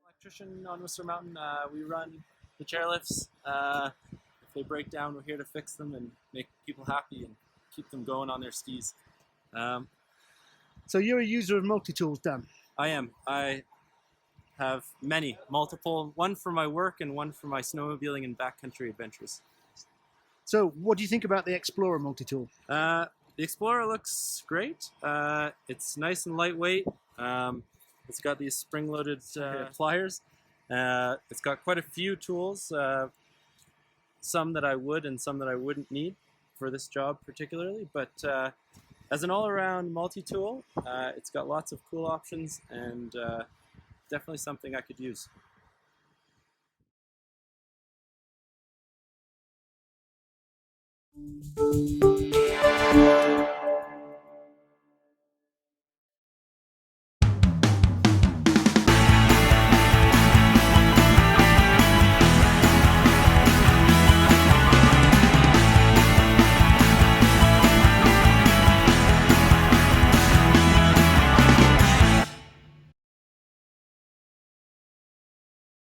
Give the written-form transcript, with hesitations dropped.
Electrician on Whistler Mountain. We run the chairlifts. If they break down, we're here to fix them and make people happy and keep them going on their skis. So you're a user of Multitools, Dan? I am. I have many, multiple, one for my work and one for my snowmobiling and backcountry adventures. So what do you think about the Explora Multitool? The Explora looks great. It's nice and lightweight. It's got these spring-loaded pliers. It's got quite a few tools, some that I would and some that I wouldn't need for this job particularly. But as an all-around multi-tool, it's got lots of cool options and definitely something I could use.